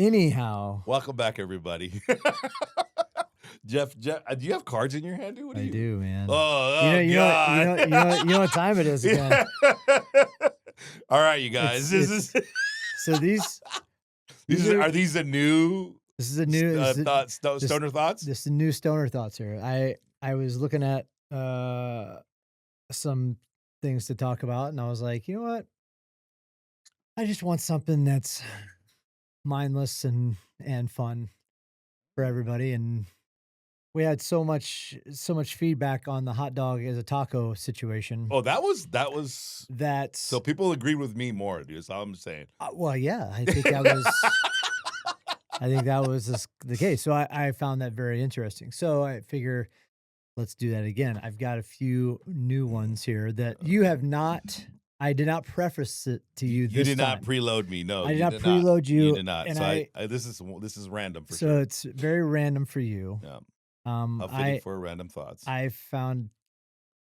Anyhow, Welcome back, everybody. Jeff, do you have cards in your hand, dude? What are I you? do, man. Oh, God. You know what time it is again. All right, you guys. So these Are these the new this is a new stoner thoughts? This is the new stoner thoughts here. I was looking at some things to talk about, and I was like, you know what? I just want something that's mindless and fun for everybody. And we had so much feedback on the hot dog as a taco situation. Oh, that was That so people agreed with me more, dude. That's all I'm saying. well, yeah, I think that was the case. So I found that very interesting. So I figure let's do that again. I've got a few new ones here that you have not. I did not preface it to you. You did not preload me. No, I did not preload you. You did not. And so this is random for sure. So it's very random for you. Yeah. How fitting for random thoughts. I found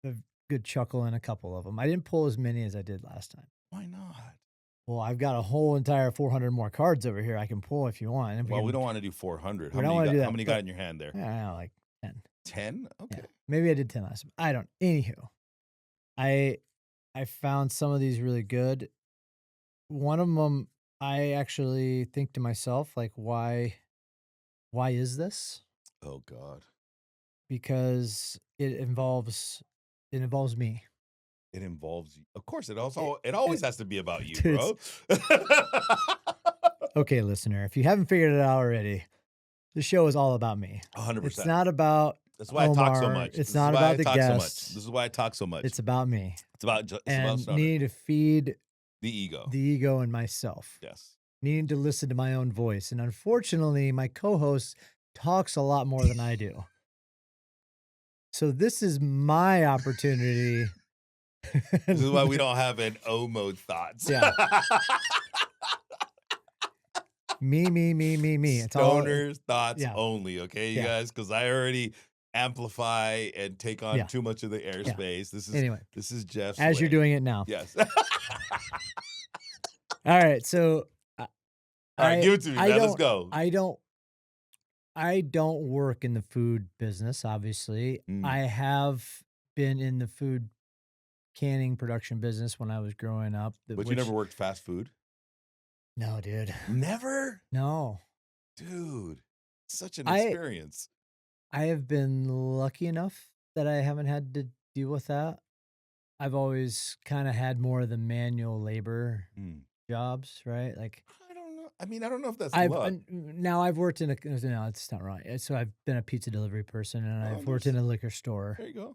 a good chuckle in a couple of them. I didn't pull as many as I did last time. Why not? Well, I've got a whole entire 400 more cards over here I can pull if you want. Well, we don't want to do 400. How many got in your hand there? Yeah, like 10. 10? Okay. Yeah, maybe I did 10 last time. I don't. Anywho, I found some of these really good. One of them, I actually think to myself, like, why is this? Oh God. Because it involves me. It involves you. Of course, it always has to be about you, Dude, bro. Okay, listener, if you haven't figured it out already, the show is all about me. 100%. It's not about That's why Omar. I talk so much. It's not about the guests. This is why I talk so much. It's about me. It's about stoner. Needing to feed the ego. in myself. Yes. Needing to listen to my own voice. And unfortunately, my co-host talks a lot more than I do. So this is my opportunity. This is why we don't have an O mode thoughts. Yeah. Me. It's Stoners thoughts yeah. only, okay, you guys? Because I already amplify and take on too much of the airspace. This is Jeff's as way. You're doing it now. Yes. All right, so all right, give it to me, man. Let's go. I don't work in the food business, obviously. I have been in the food canning production business when I was growing up. But you never worked fast food? No, dude. Never? No. Dude, such an experience. I have been lucky enough that I haven't had to deal with that. I've always kind of had more of the manual labor jobs, right? Like, I don't know. I mean, I don't know if that's luck. Now I've worked in no, it's not right. So I've been a pizza delivery person, and I've worked in a liquor store. There you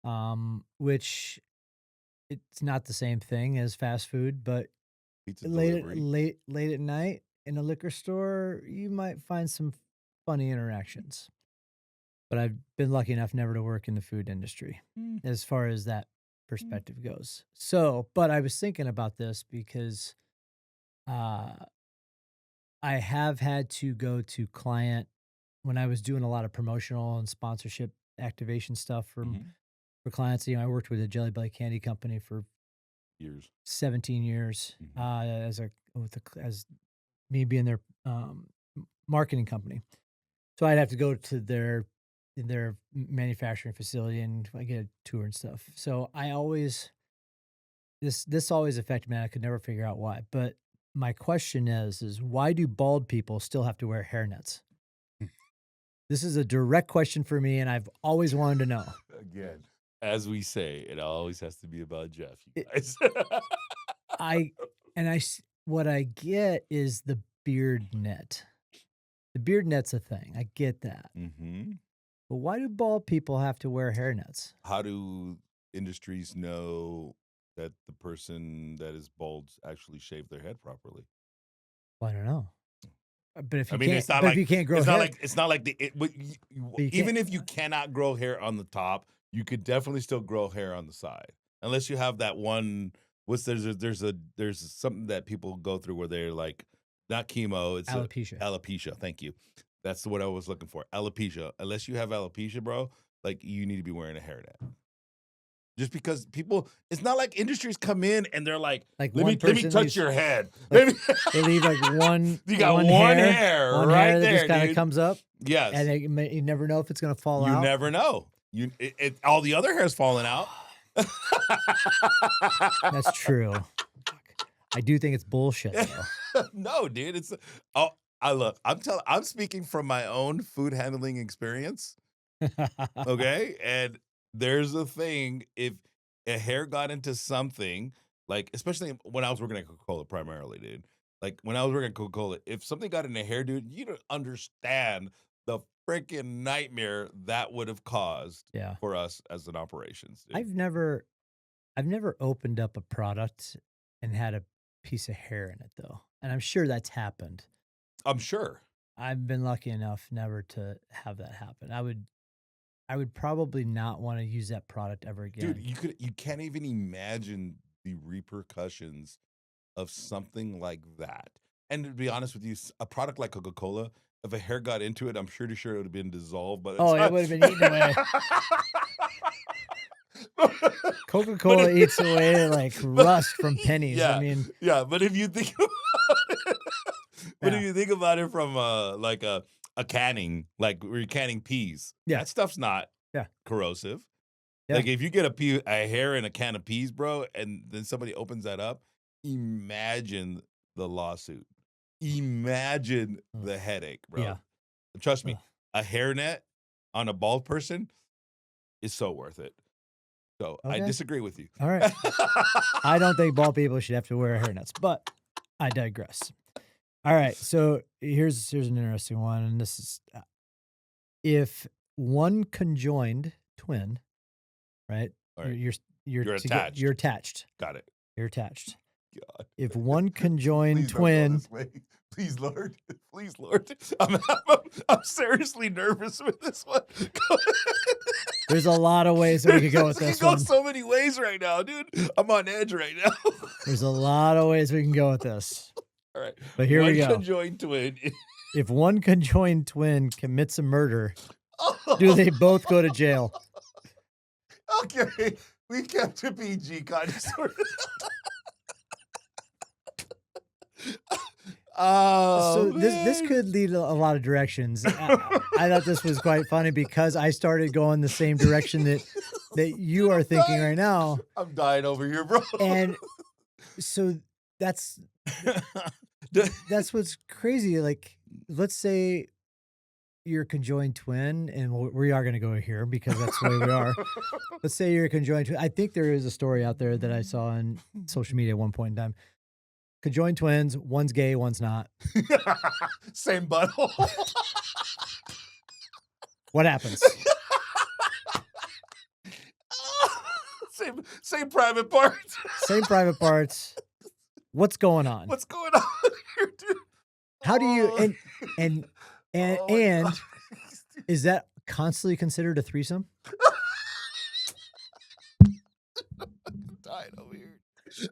go. Which it's not the same thing as fast food, but pizza late at night in a liquor store, you might find some funny interactions. But I've been lucky enough never to work in the food industry as far as that perspective goes. So, but I was thinking about this because I have had to go to client when I was doing a lot of promotional and sponsorship activation stuff for clients. I worked with a Jelly Belly candy company for 17 years as me being their marketing company. So I'd have to go to their manufacturing facility and I get a tour and stuff. So this always affected me. I could never figure out why. But my question is why do bald people still have to wear hairnets? This is a direct question for me, and I've always wanted to know. Again, as we say, it always has to be about Jeff, you guys. What I get is the beard net. The beard net's a thing. I get that. But why do bald people have to wear hairnets? How do industries know that the person that is bald actually shaved their head properly? Well, I don't know. But if you can't grow hair, even if you cannot grow hair on the top, you could definitely still grow hair on the side, unless you have that one. There's something that people go through where they're like, not chemo, it's alopecia. Alopecia, thank you. That's what I was looking for. Alopecia. Unless you have alopecia, bro, like you need to be wearing a hairnet. Just because people, it's not like industries come in and they're like, Like let one me person touch leaves, your head. like Let me they leave like You got one one hair, hair one right hair that just there, kind of dude. comes up, Yes. and you never know if it's gonna fall You out. never know. All the other hair's falling out. That's true. I do think it's bullshit though. No, dude. Oh, I'm speaking from my own food handling experience. Okay. And there's a thing, if a hair got into something, like, especially when I was working at Coca-Cola primarily, dude. Like when I was working at Coca-Cola, if something got in a hair, dude, you don't understand the freaking nightmare that would have caused Yeah. for us as an operations, dude. I've never opened up a product and had a piece of hair in it though, and I'm sure that's happened. I'm sure. I've been lucky enough never to have that happen. I would probably not want to use that product ever Dude, again. you can't even imagine the repercussions of something like that. And to be honest with you, a product like Coca-Cola, if a hair got into it, I'm pretty sure it would have been dissolved by the Oh, it time. would have been eaten away. Coca-Cola But eats away like but rust from pennies. I yeah, mean, yeah. But if you think but if yeah, you think about it from like a canning, like where you're canning peas, yeah, that stuff's not yeah, corrosive. yeah. Like if you get a hair in a can of peas, bro, and then somebody opens that up, imagine the lawsuit. Imagine Ugh, the headache, yeah. bro. Trust me, Ugh. a hairnet on a bald person is so worth it. So I Okay. disagree with you. All right. I don't think bald people should have to wear hairnets, but I digress. All right. So here's an interesting one, and this is if one conjoined twin, right? All right. You're You're attached. you're attached. Got it. You're attached. God. If one conjoined Please don't go twin, this way. Please, Lord. Please, Lord. I'm seriously nervous with this one. Go there's a lot of ways that we could go with This this can go one. so many ways right now, dude. I'm on edge right now. There's a lot of ways we can go with this. All right. But here we One go. conjoined twin. If one conjoined twin commits a murder, Oh. do they both go to jail? Okay. We kept it PG, kind of, sort of. Oh, So this man. could lead a lot of directions. I thought this was quite funny because I started going the same direction that you are thinking right now. I'm dying over here, bro. And so that's what's crazy. Like, let's say you're a conjoined twin, and we are going to go here because that's the way we are. Let's say you're a conjoined twin. I think there is a story out there that I saw on social media at one point in time. Conjoined twins, one's gay, one's not. Same butthole. What happens? Same private parts. Same private parts. What's going on? What's going on here, dude? How do you Oh. and Oh my and God. is that constantly considered a threesome? I'm dying over here.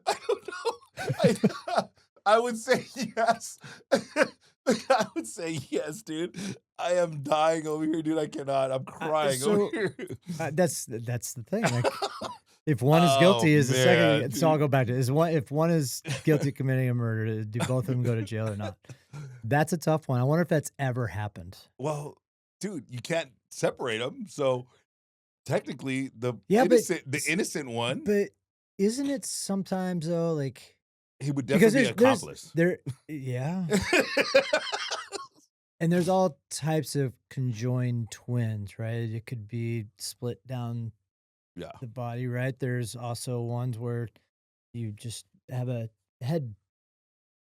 I don't know. I would say yes. I would say yes, dude. I am dying over here, dude. I cannot. I'm crying over so here. that's the thing. Like, if one is guilty, is the man, second. So I'll dude. go back to if one is guilty of committing a murder, do both of them go to jail or not? That's a tough one. I wonder if that's ever happened. Well, dude, you can't separate them. So technically, the Yeah, innocent one, but isn't it sometimes though, like he would because definitely be accomplice. yeah, and there's all types of conjoined twins, right? It could be split down Yeah. the body, right? There's also ones where you just have a head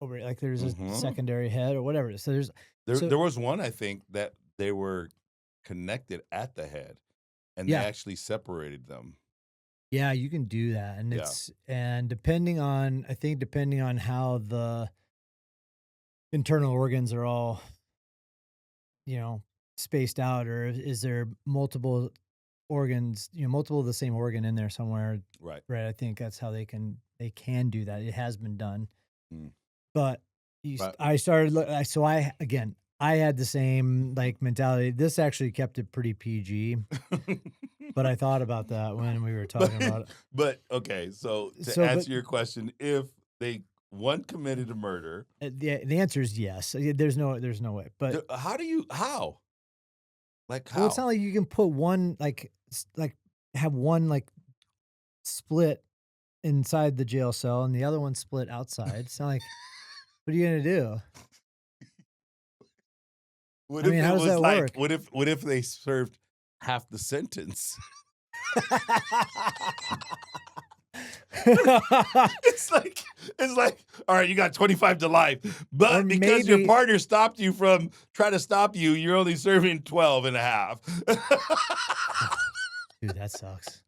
over it, like there's a Mhm. secondary head or whatever. So There was one, I think, that they were connected at the head, and they yeah, actually separated them. yeah, you can do that, and Yeah. depending on how the internal organs are all spaced out, or is there multiple organs, multiple of the same organ in there somewhere, Right. right? I think that's how they can do that. It has been done. Mm. But But I started so I had the same like mentality. This actually kept it pretty PG. but I thought about that when we were But talking about it. but okay, so to So, but answer your question, if they one committed a murder, the answer is yes. There's no way. But how? Like well, it's not how? like you can put one like have one like split inside the jail cell and the other one split outside. It's not like what are you gonna do? What I if mean, it how does was that like work? what if they served half the sentence? It's like all right, you got 25 to life, Or but because your maybe partner stopped you from trying to stop you, you're only serving 12 and a half. dude, that sucks.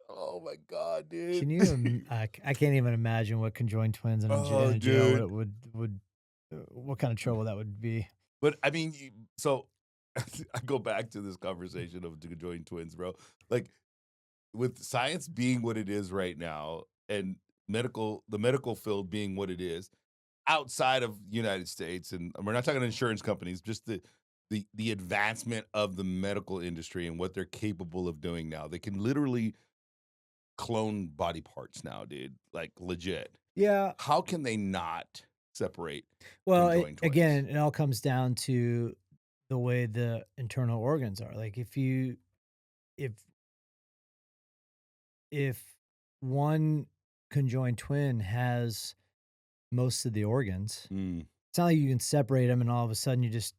Oh my god, dude. Can you? I can't even imagine what conjoined twins in Oh, a jail dude. would what kind of trouble that would be. But I mean, so I go back to this conversation of conjoined twins, bro. Like with science being what it is right now and the medical field being what it is outside of United States, and we're not talking insurance companies, just the advancement of the medical industry and what they're capable of doing now. They can literally clone body parts now, dude. Like legit. Yeah. How can they not separate Well, conjoined twins? again, it all comes down to the way the internal organs are. Like if if one conjoined twin has most of the organs, Mm, it's not like you can separate them and all of a sudden you just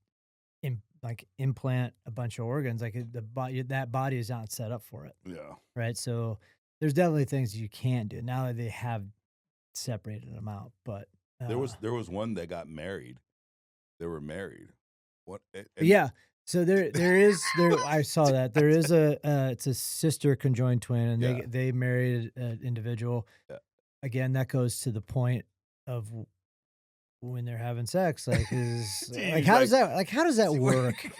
implant a bunch of organs. Like the body, that body is not set up for it, yeah. right? So there's definitely things you can do now that they have separated them out. But There was one that got married. They were married. What and yeah, so there I saw that there is it's a sister conjoined twin, and yeah, they married an individual. yeah. Again, that goes to the point of when they're having sex, like, is like, He's like, how does that see where work?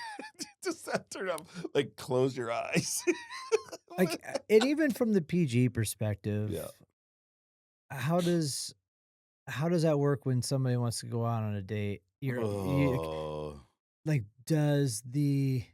just that turn up, like close your eyes. Like, and even from the PG perspective, Yeah. how does that work when somebody wants to go out on a date? Oh, Like, does the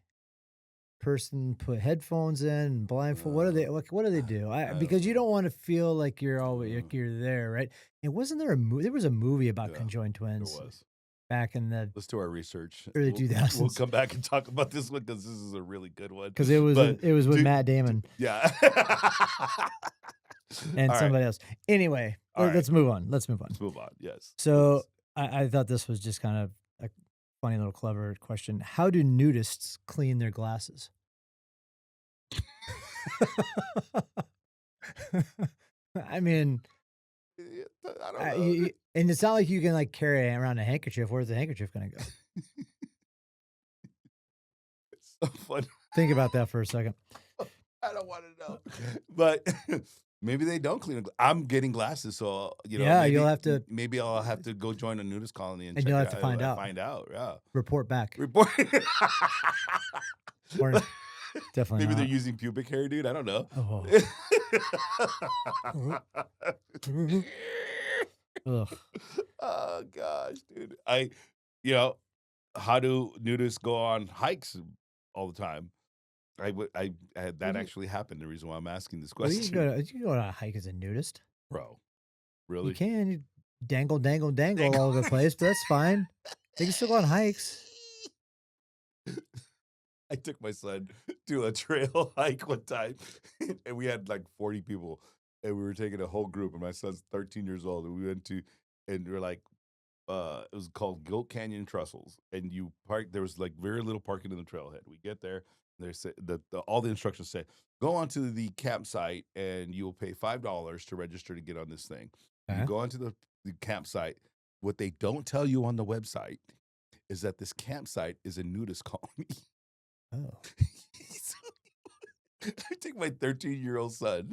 person put headphones in and blindfold? What do they uh, like? What do they do? I don't Because you know. don't want to feel like you're always Uh, like you're there, right? And wasn't there there was a movie about yeah, conjoined there twins was. back in the Let's do our research. early We'll 2000s come back and talk about this one because this is a really good one. because But it was with do, Matt Damon yeah. and All right. somebody else. Anyway, All right. let's move on. Let's move on. Let's move on. Yes, So please. I thought this was just kind of a funny little clever question. How do nudists clean their glasses? I mean, Yeah, I don't know. and it's not like you can like carry around a handkerchief. Where's the handkerchief going to go? It's so funny. Think about that for a second. I don't want to know, but maybe they don't clean. I'm getting glasses, so Yeah, you'll have to, maybe I'll have to go join a nudist colony and and check you'll it have to out. find out, Find out, yeah. report back, Report. or definitely Maybe they're not. using pubic hair, dude. I don't know. Oh, ugh. Oh gosh, dude. You know, how do nudists go on hikes all the time? I had Well, that actually happened. The reason why I'm asking this well, question, you can go on a hike as a nudist. bro. You Really? can you dangle Dang. all over the place, but that's fine. They can still go on hikes. I took my son to a trail hike one time, and we had like 40 people, and we were taking a whole group, and my son's 13 years old, and we went to, and we're like, it was called Goat Canyon Trestles, and you park. There was like very little parking in the trailhead. We get there, they say all the instructions say go onto the campsite, and you will pay $5 to register to get on this thing. You Okay. go onto the campsite. What they don't tell you on the website is that this campsite is a nudist colony. Oh. So, I take my 13-year-old son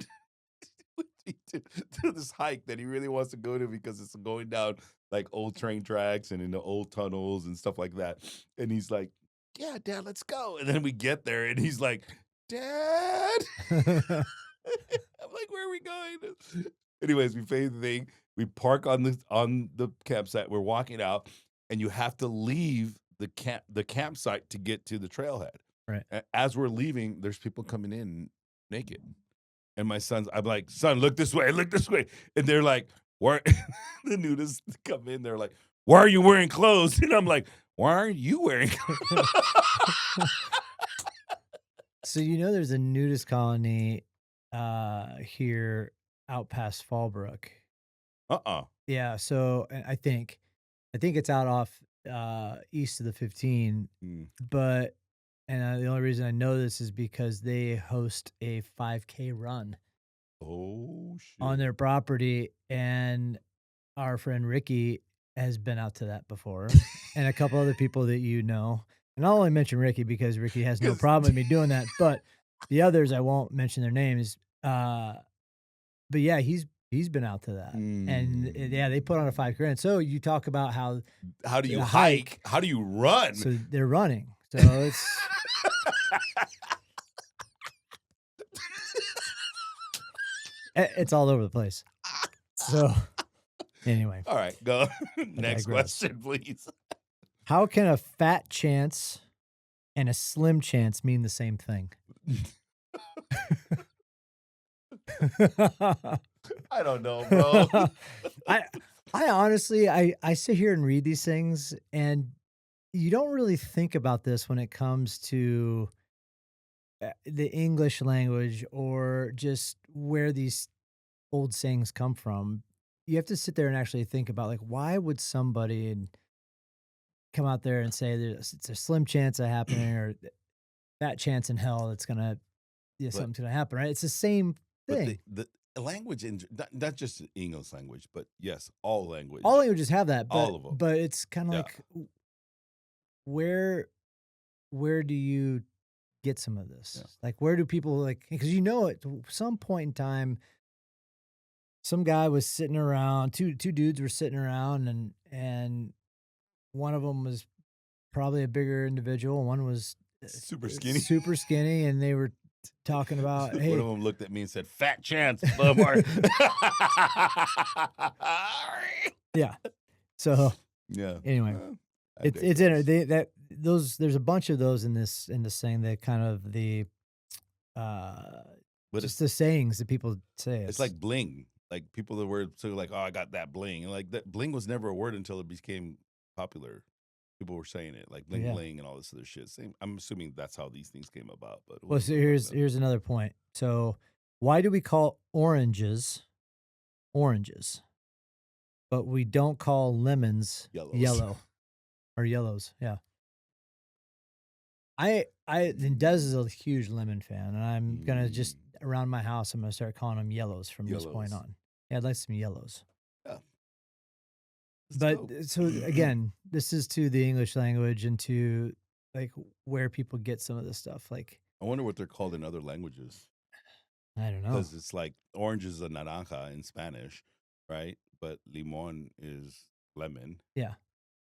with me to this hike that he really wants to go to because it's going down like old train tracks and in the old tunnels and stuff like that. And he's like, "Yeah, Dad, let's go." And then we get there, and he's like, "Dad." I'm like, "Where are we going?" Anyways, we pay the thing. We park on the campsite. We're walking out, and you have to leave the campsite to get to the trailhead. Right. As we're leaving, there's people coming in naked. And my I'm like, son, look this way, look this way. And they're like, why? The nudists come in, they're like, why are you wearing clothes? And I'm like, why aren't you wearing clothes? So there's a nudist colony here out past Fallbrook. Uh-uh. Yeah, so I think it's out off east of the 15, Mm. but the only reason I know this is because they host a 5K run Oh, on shit. their property, and our friend Ricky has been out to that before, and a couple other people that you know. And I'll only mention Ricky because Ricky has no 'Cause problem with me doing that, but the others, I won't mention their names. But yeah, he's been out to that, and yeah, they put on a 5K run. So you talk about how How do you the hike? How do you run? so they're running. So it's all over the place. So anyway, All right, go. I Next digress. question, please. How can a fat chance and a slim chance mean the same thing? I don't know, bro. I honestly, I sit here and read these things, and you don't really think about this when it comes to the English language or just where these old sayings come from. You have to sit there and actually think about, like, why would somebody come out there and say it's a slim chance of happening, or that chance in hell that's gonna But something's gonna happen, right? It's the same but thing. the language not just the English language, but yes, all language, All languages have that, all of them. but it's kind of Yeah. like where where do you get some of this? Yeah. Like, where do people, like, because at some point in time, some guy was sitting around, two dudes were sitting around, and one of them was probably a bigger individual, one was Super skinny. super skinny, and they were talking about, One hey, of them looked at me and said, "Fat chance, Omar." yeah. So Yeah. anyway, I it's digress. there's a bunch of those in this saying, that kind of uh But just the sayings that people say. it's like bling. Like people that were so like, "Oh, I got that bling." And like that bling was never a word until it became popular. People were saying it like bling Yeah. bling and all this other shit. Same. I'm assuming that's how these things came about. But Well, so here's another point. So why do we call oranges oranges, but we don't call lemons Yellows. yellow or yellows? Yeah. And Des is a huge lemon fan, and I'm gonna just around my house, I'm gonna start calling them yellows from this point Yellows. on. Yeah, I'd like some yellows. Yeah. But so again, this is to the English language and to, like, where people get some of this stuff. Like, I wonder what they're called in other languages. I don't know. Because it's like orange is a naranja in Spanish, right? But limon is lemon. Yeah.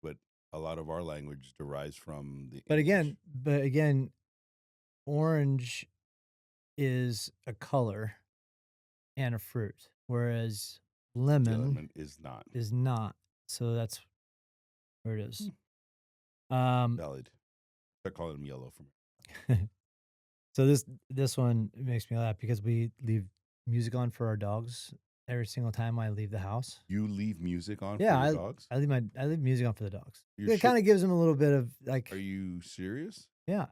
But a lot of our language derives from the But English. again, orange is a color and a fruit, whereas lemon is not. is not. So that's where it is. Valid. They're calling them yellow for me. So this one makes me laugh because we leave music on for our dogs every single time I leave the house. You leave music on Yeah, for your dogs? I leave music on for the dogs. You're It kind of gives them a little bit of, like, Are you serious? yeah.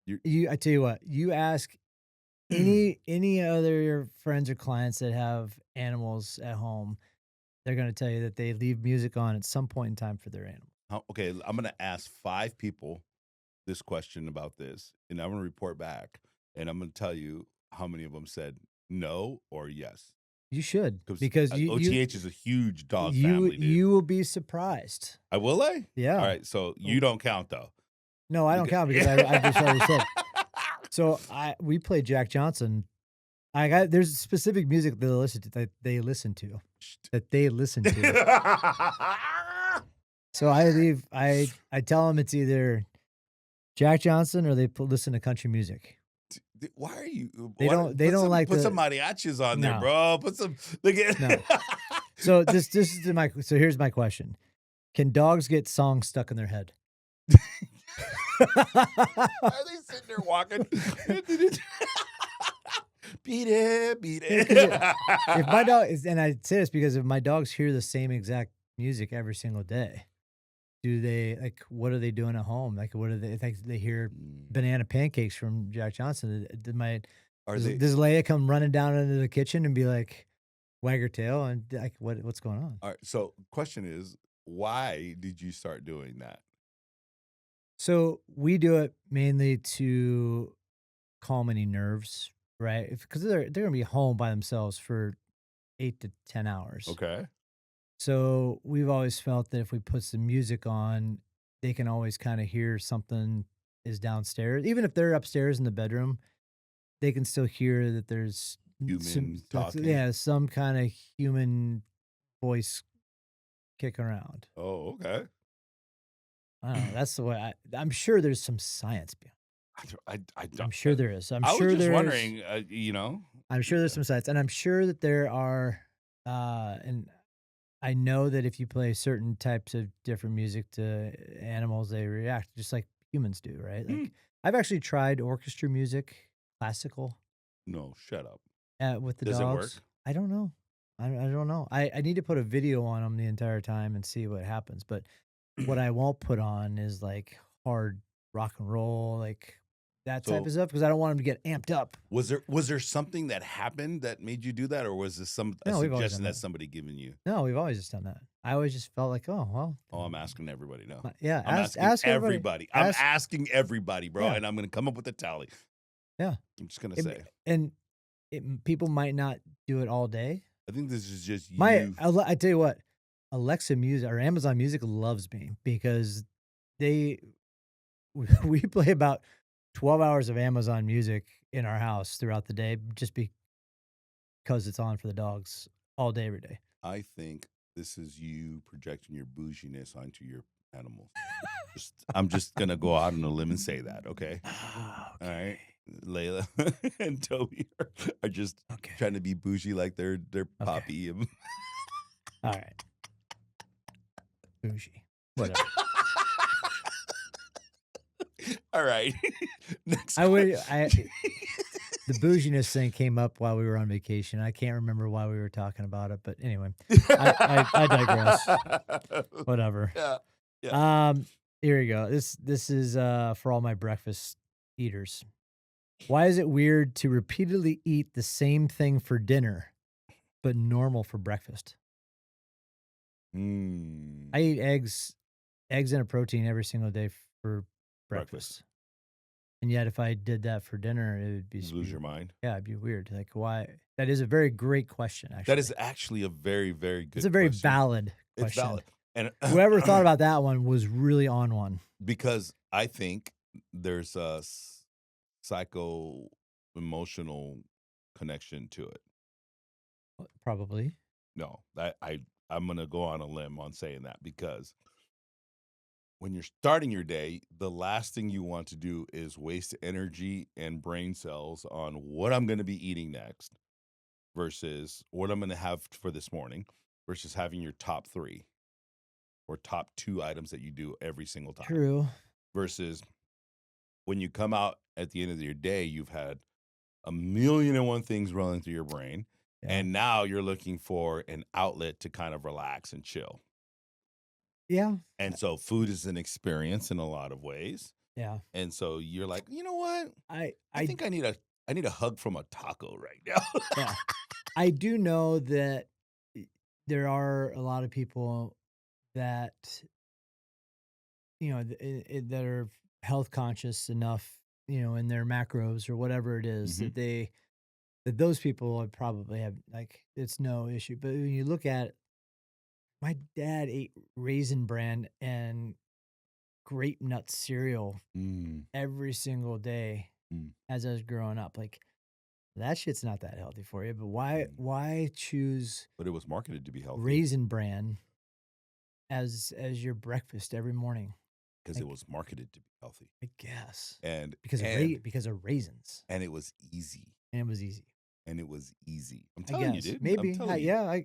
You're- I tell you what, you ask any other friends or clients that have animals at home, they're gonna tell you that they leave music on at some point in time for their animal. Okay, I'm going to ask 5 people this question about this, and I'm going to report back, and I'm going to tell you how many of them said no or yes. You should, because OTH is a huge dog family, dude. you will be surprised. Will I? Yeah. All right, so you don't count though. No, I don't count because I just already said. So we played Jack Johnson. There's specific music that they listen to. So I tell them it's either Jack Johnson or they listen to country music. Why are you? They don't like put some mariachis on there, No. bro. Put some. No. So so here's my question: can dogs get songs stuck in their head? Are they sitting there walking? Beat it, beat Yeah, 'cause it. if my dog is, and I say this because if my dogs hear the same exact music every single day, do they like what are they doing at home? Like what are they think they hear Mm. banana pancakes from Jack Johnson? Are Does, they does Leia come running down into the kitchen and be like wag her tail and like what's going on? all right, so question is, why did you start doing that? So we do it mainly to calm any nerves, right? Because they're gonna be home by themselves for 8 to 10 hours. Okay. So we've always felt that if we put some music on, they can always kind of hear something is downstairs. Even if they're upstairs in the bedroom, they can still hear that there's Human talking. yeah, some kind of human voice kicking around. Oh, okay. I don't know. That's the way I'm sure there's some science behind. I I'm don't sure there is. I'm I was sure just there's wondering, you know? I'm sure there's some science, and I'm sure that there are and I know that if you play certain types of different music to animals, they react just like humans do, right? Hmm. Like I've actually tried orchestra music, classical, No, shut up. with the Does it dogs. work? I don't know. I don't know. I need to put a video on them the entire time and see what happens. But what I won't put on is like hard rock and roll, like that type So of stuff, because I don't want them to get amped up. was there something that happened that made you do that, or was this a No, we've always done suggestion that that. somebody given you? No, we've always just done that. I always just felt like, oh well, Oh, I'm asking everybody now. yeah. I'm Ask asking ask everybody. everybody. I'm Ask asking everybody, bro, yeah and I'm gonna come up with a tally. yeah. I'm just gonna It say. and people might not do it all day. I think this is just you. I tell you what, Alexa Music or Amazon Music loves me because they we play about 12 hours of Amazon Music in our house throughout the day just because it's on for the dogs all day every day. I think this is you projecting your bouginess onto your animals. I'm just gonna go out on a limb and say that, okay? Ah, All right. okay. Layla and Toby are just Okay. trying to be bougie like their Okay. poppy. All right. Bougie. Whatever. All right. Next I would question. the bouginess thing came up while we were on vacation. I can't remember why we were talking about it, but anyway, I digress. Whatever. Yeah. Yeah. Um, here we go. This is for all my breakfast eaters. Why is it weird to repeatedly eat the same thing for dinner, but normal for breakfast? Mm, I eat eggs and a protein every single day for breakfast. breakfast. And yet if I did that for dinner, it would You lose your mind. yeah, it'd be weird. Like why? That is a very great question, That is actually. actually a very, very It's a good very question. valid It's question. valid. And Whoever thought about that one was really on one. because I think there's a psycho emotional connection to it. Probably. No, I'm gonna go on a limb on saying that because when you're starting your day, the last thing you want to do is waste energy and brain cells on what I'm gonna be eating next versus what I'm gonna have for this morning versus having your top 3 or top 2 items that you do every single time True. versus when you come out at the end of your day, you've had a million and one things running through your brain. Yeah. And now you're looking for an outlet to kind of relax and chill. Yeah. And so food is an experience in a lot of ways. Yeah. And so you're like, you know what? I I think I need a hug from a taco right now. yeah. I do know that there are a lot of people that that are health conscious enough, in their macros or whatever it is Mhm. that those people would probably have like it's no issue. But when you look at my dad ate Raisin Bran and grape nut cereal Mm, every single day mm, as I was growing up. Like that shit's not that healthy for you. But why mm. why choose But it was marketed to be healthy Raisin Bran as your breakfast every morning? because it Like was marketed to be healthy. I guess And because of raisins, and it was easy. and it was easy. And it was easy. I'm I telling you, guess dude. I'm maybe telling you. yeah.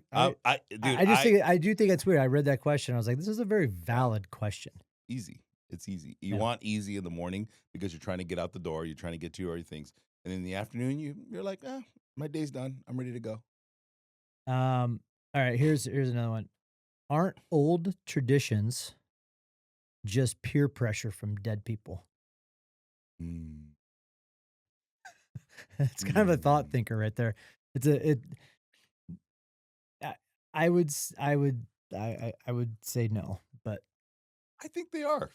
Dude, I just think I do think it's weird. I read that question. I was like, this is a very valid question. easy. It's easy. You Yeah. want easy in the morning because you're trying to get out the door, you're trying to get to your things. And in the afternoon, you're like, my day's done. I'm ready to go. All right, here's another one. Aren't old traditions just peer pressure from dead people? Mm, It's kind of a thought mm. thinker right there. It's a it I, I would I would say no, but I think they are.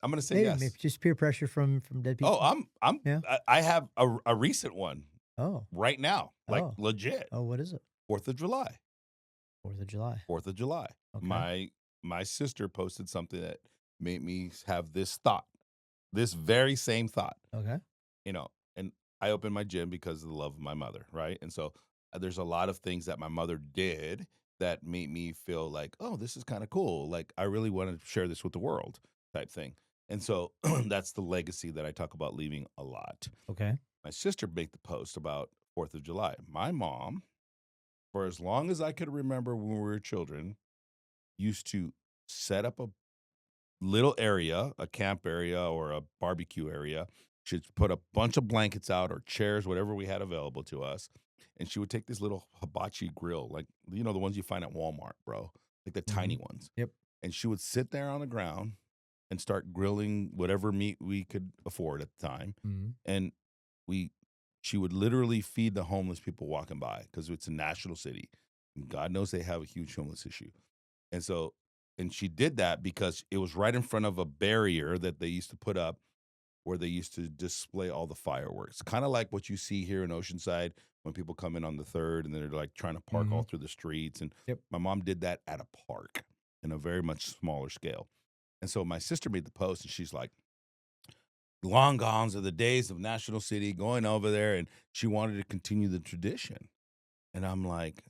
I'm gonna say maybe yes. just peer pressure from dead Oh, people. Yeah. I have a recent one Oh. right now, like Oh. legit. Oh, what is it? 4th of July. 4th of July. 4th of July. Okay. My sister posted something that made me have this thought, this very same thought, Okay. and I opened my gym because of the love of my mother, right? And so there's a lot of things that my mother did that made me feel like, oh, this is kind of cool. Like I really want to share this with the world type thing. And so that's the legacy that I talk about leaving a lot. Okay. My sister made the post about 4th of July. My mom, for as long as I could remember when we were children, used to set up a little area, a camp area or a barbecue area. She'd put a bunch of blankets out or chairs, whatever we had available to us. And she would take this little hibachi grill, like, the ones you find at Walmart, bro, like the tiny Mhm. ones. Yep. And she would sit there on the ground and start grilling whatever meat we could afford at the time. Mhm. And we, she would literally feed the homeless people walking by because it's a national city. And God knows they have a huge homeless issue. And so, and she did that because it was right in front of a barrier that they used to put up where they used to display all the fireworks. Kind of like what you see here in Oceanside when people come in on the 3rd and they're like trying to park all Mhm. through the streets. And Yep. my mom did that at a park in a very much smaller scale. And so my sister made the post and she's like, long gone are the days of National City going over there. And she wanted to continue the tradition. And I'm like,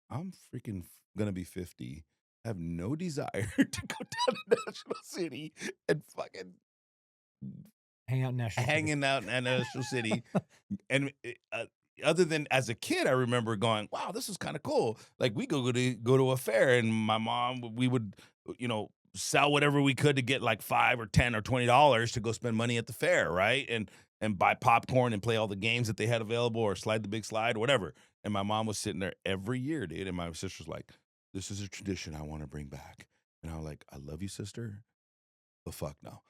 I'm freaking gonna be 50. I have no desire to go down to National City and fucking Hang out in National City. hanging out in National City. And other than as a kid, I remember going, "Wow, this is kind of cool." Like we go to a fair, and my mom, we would, sell whatever we could to get like $5 or $10 or $20 to go spend money at the fair, right? And buy popcorn and play all the games that they had available, or slide the big slide, or whatever. And my mom was sitting there every year, dude. And my sister's like, "This is a tradition I want to bring back." And I'm like, "I love you, sister, but fuck no."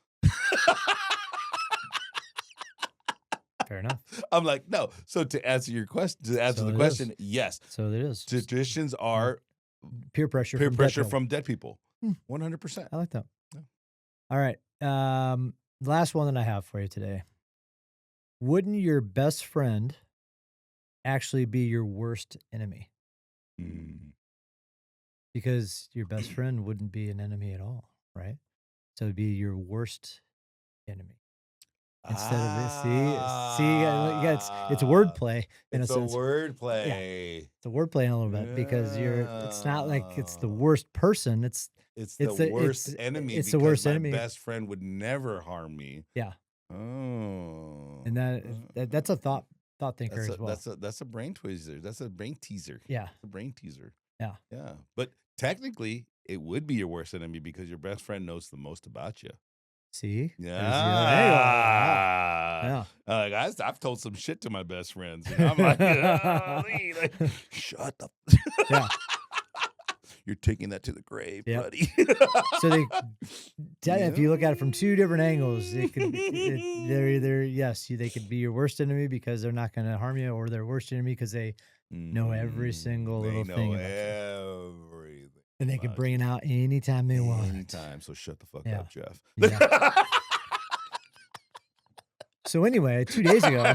Fair enough. I'm like, "No." So to answer your question, So the it is. question, yes, So it is. traditions Yeah. are Peer pressure peer from dead pressure people. from dead people. Hmm. 100%. I like that. Yeah. All right. The last one that I have for you today. Wouldn't your best friend actually be your worst enemy? Mm. Because your best friend wouldn't be an enemy at all, right? So it'd be your worst enemy. Instead of it, yeah, it's Ah, wordplay in a it's a sense. Yeah, wordplay. it's a wordplay in a little bit because it's not like it's the Yeah. worst person. It's the It's the worst enemy it's the because worst my enemy. best friend would never harm me. Yeah, Oh. and that's a thought thinker as well. That's a brain tweezer. That's a brain teaser. Yeah, It's a brain teaser. yeah. Yeah. But technically, it would be your worst enemy because your best friend knows the most about you. See, there's the other angle. Yeah, Yeah. yeah. Like I've told some shit to my best friends, and I'm like, "Golly, like, shut up. Yeah, You're taking that to the grave, yep. buddy." So if you look at it from two different angles, they're Yeah. either they could be your worst enemy because they're not going to harm you, or their worst enemy because they know every single They little know thing about you, everything and they can about bring it out anytime they you want. anytime. So shut the fuck Yeah, up, Jeff. yeah. So anyway, 2 days ago,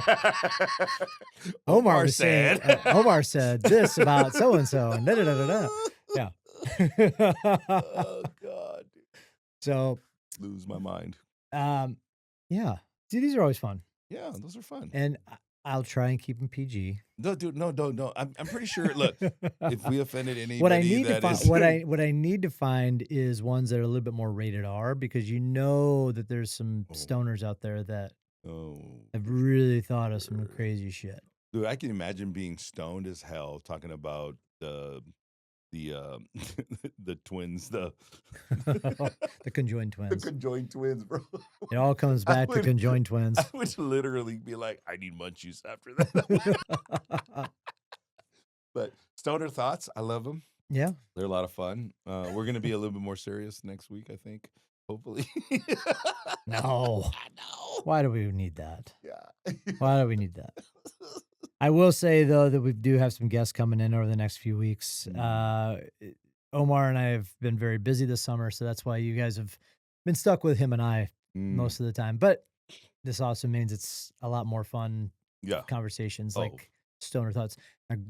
Omar said. Omar said this about so and so, and da da da da da. Yeah. Oh God, dude. So, Lose my mind. um, yeah. See, these are always fun, Yeah, those are fun. and I'll try and keep them PG. No, dude, no, don't, no. I'm pretty sure. Look, if we offended What I anybody, need to that find, is. what I need to find is ones that are a little bit more rated R, because you know that there's some Oh, stoners out there that oh, have for really thought of some sure. crazy shit. Dude, I can imagine being stoned as hell talking about the the the twins, the The conjoined the twins. conjoined twins, bro. It all comes I back to would conjoined I twins. would literally be like, I need munchies after that. But stoner thoughts, I love them. Yeah. They're a lot of fun. We're gonna be a little bit more serious next week, I think. Hopefully. No. I know. Why do we need that? Yeah. Why do we need that? I will say, though, that we do have some guests coming in over the next few weeks. Omar and I have been very busy this summer, so that's why you guys have been stuck with him and I most of the time. But this also means it's a lot more fun Yeah. conversations Oh. like stoner thoughts.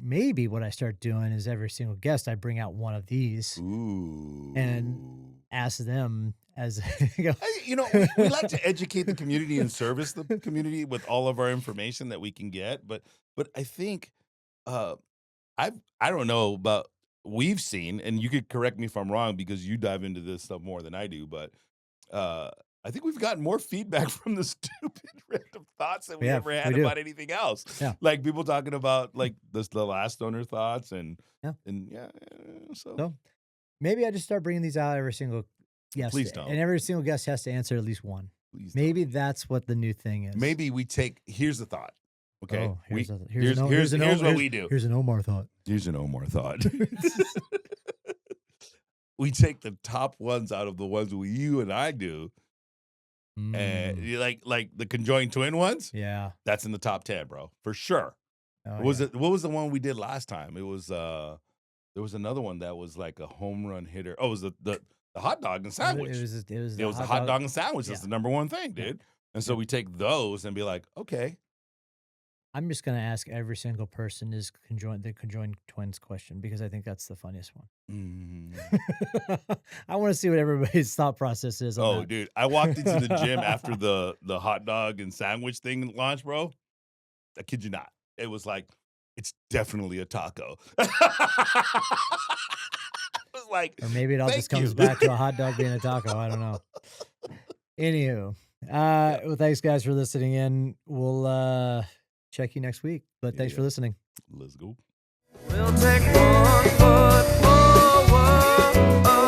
Maybe what I start doing is every single guest, I bring out one of these Ooh. and ask them as You know, we like to educate the community and service the community with all of our information that we can get. But I think I don't know about we've seen, and you could correct me if I'm wrong because you dive into this stuff more than I do, but I think we've gotten more feedback from the stupid random thoughts than we ever had about anything else. Yeah. Like people talking about like the last owner thoughts and So maybe I just start bringing these out every single guest. Please don't. And every single guest has to answer at least one. Please maybe that's what the new thing is. Maybe we take, here's the thought. Okay. Oh, Here's here's what we do. Here's an Omar thought. Here's an Omar thought. We take the top ones out of the ones you and I do. And you like the conjoined twin ones? Yeah. That's in the top 10, bro. For sure. Oh, What was the one we did last time? It was there was another one that was like a home run hitter. Oh, it was the hot dog and sandwich. It was the hot dog and sandwich. That's Yeah. the number one thing, dude. And so we take those and be like, okay. I'm just gonna ask every single person the conjoined twins question because I think that's the funniest one. I want to see what everybody's thought process is. On that. Dude, I walked into the gym after the hot dog and sandwich thing launched, bro. I kid you not. It was like, it's definitely a taco. I was like, or maybe it all just thank comes you. back to a hot dog being a taco. I don't know. Anywho, well, thanks guys for listening in. We'll check you next week. But thanks for listening. Let's go. We'll take 1 foot forward.